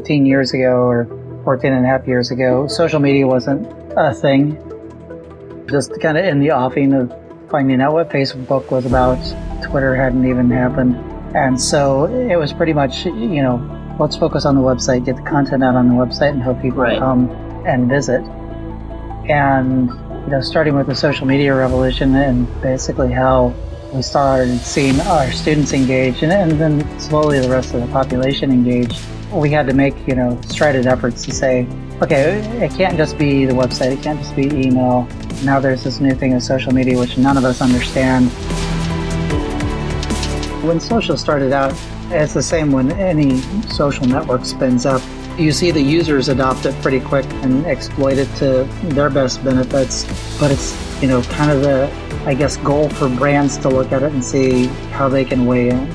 15 years ago or 14 and a half years ago, social media wasn't a thing. Just kind of in the offing of finding out what Facebook was about. Twitter hadn't even happened. And so it was pretty much, let's focus on the website, get the content out on the website and hope people come and visit. And, starting with the social media revolution and basically how we started seeing our students engage and then slowly the rest of the population engage, we had to make, strident efforts to say, okay, it can't just be the website, it can't just be email. Now there's this new thing of social media, which none of us understand. When social started out, it's the same when any social network spins up. You see the users adopt it pretty quick and exploit it to their best benefits, but it's, kind of the, goal for brands to look at it and see how they can weigh in.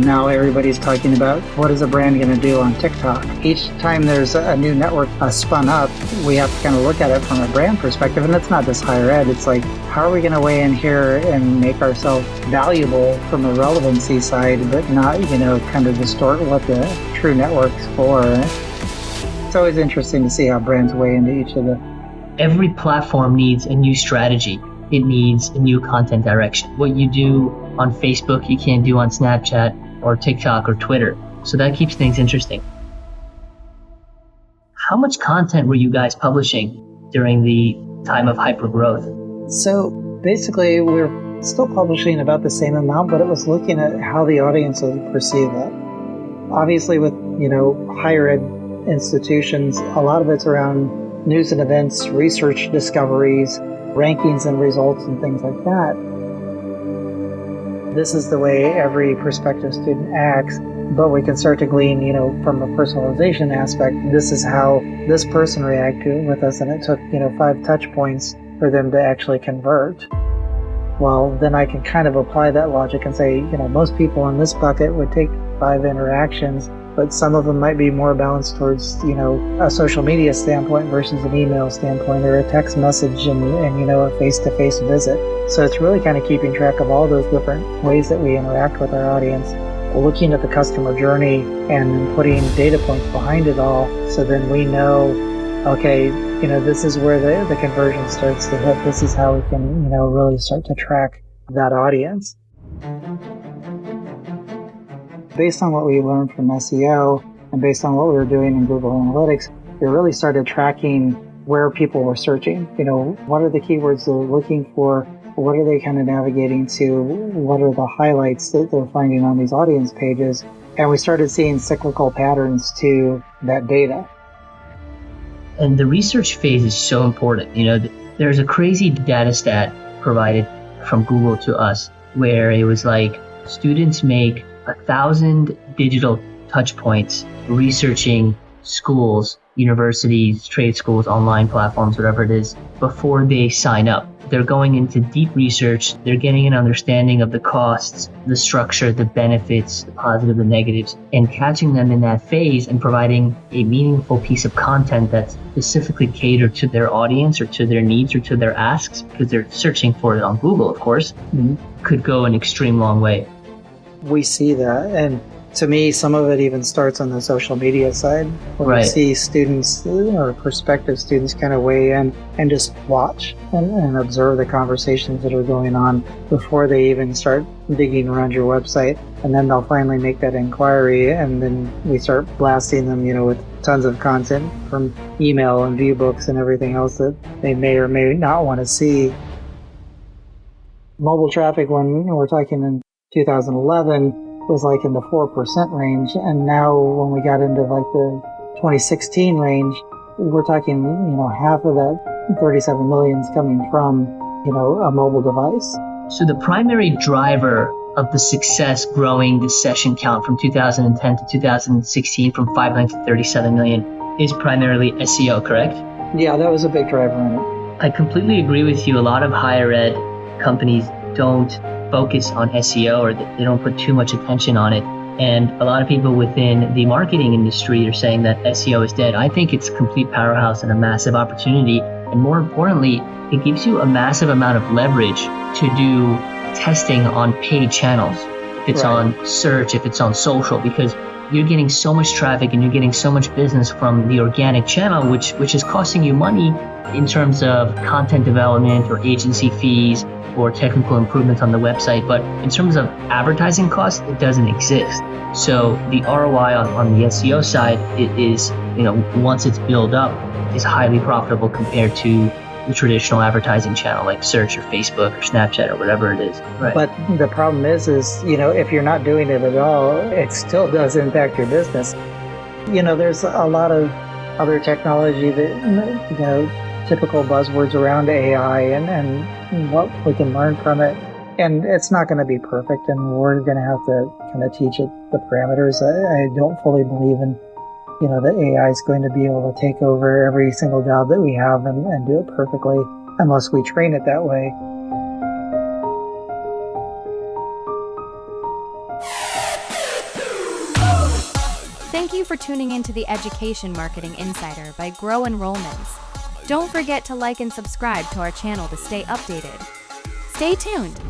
Now everybody's talking about what is a brand going to do on TikTok. Each time there's a new network spun up, we have to kind of look at it from a brand perspective, and it's not just higher ed. It's like, how are we going to weigh in here and make ourselves valuable from a relevancy side, but not, kind of distort what the true network's for. It's always interesting to see how brands weigh into each of the... Every platform needs a new strategy. It needs a new content direction. What you do on Facebook, you can't do on Snapchat or TikTok or Twitter. So that keeps things interesting. How much content were you guys publishing during the time of hypergrowth? So basically, we're still publishing about the same amount, but it was looking at how the audience would perceive that. Obviously, with, higher ed institutions, a lot of it's around news and events, research discoveries, rankings and results and things like that. This is the way every prospective student acts, but we can start to glean, from a personalization aspect, this is how this person reacted with us, and it took, 5 touch points for them to actually convert. Well, then I can kind of apply that logic and say, most people in this bucket would take 5 interactions, but some of them might be more balanced towards, a social media standpoint versus an email standpoint or a text message and a face-to-face visit. So it's really kind of keeping track of all those different ways that we interact with our audience, looking at the customer journey and putting data points behind it all. So then we know, okay, this is where the conversion starts to hit. This is how we can, really start to track that audience. Based on what we learned from SEO and based on what we were doing in Google Analytics, we really started tracking where people were searching. What are the keywords they're looking for? What are they kind of navigating to? What are the highlights that they're finding on these audience pages? And we started seeing cyclical patterns to that data. And the research phase is so important. There's a crazy data stat provided from Google to us where it was like students make 1,000 digital touch points researching schools, universities, trade schools, online platforms, whatever it is, before they sign up. They're going into deep research. They're getting an understanding of the costs, the structure, the benefits, the positive, the negatives, and catching them in that phase and providing a meaningful piece of content that's specifically catered to their audience or to their needs or to their asks, because they're searching for it on Google, of course, could go an extreme long way. We see that, and to me, some of it even starts on the social media side, where we see students or prospective students kind of weigh in and just watch and observe the conversations that are going on before they even start digging around your website. And then they'll finally make that inquiry, and then we start blasting them, with tons of content from email and view books and everything else that they may or may not want to see. Mobile traffic, when we're talking in 2011, was like in the 4% range, and now when we got into like the 2016 range, we're talking, half of that 37 million is coming from, a mobile device. So the primary driver of the success growing the session count from 2010 to 2016 from 5 million to 37 million is primarily SEO, correct? Yeah, that was a big driver in it. I completely agree with you. A lot of higher ed companies don't focus on SEO, or they don't put too much attention on it. And a lot of people within the marketing industry are saying that SEO is dead. I think it's a complete powerhouse and a massive opportunity. And more importantly, it gives you a massive amount of leverage to do testing on paid channels. If it's on search, if it's on social, because you're getting so much traffic and you're getting so much business from the organic channel, which is costing you money in terms of content development or agency fees or technical improvements on the website. But in terms of advertising costs, it doesn't exist. So the ROI on the SEO side, it is, once it's built up, is highly profitable compared to the traditional advertising channel like search or Facebook or Snapchat or whatever it is. Right. But the problem is, if you're not doing it at all, it still does impact your business. There's a lot of other technology that, typical buzzwords around AI and what we can learn from it. And it's not going to be perfect, and we're going to have to kind of teach it the parameters. I don't fully believe in, that AI is going to be able to take over every single job that we have and do it perfectly unless we train it that way. Thank you for tuning into the Education Marketing Insider by Grow Enrollments. Don't forget to like and subscribe to our channel to stay updated. Stay tuned.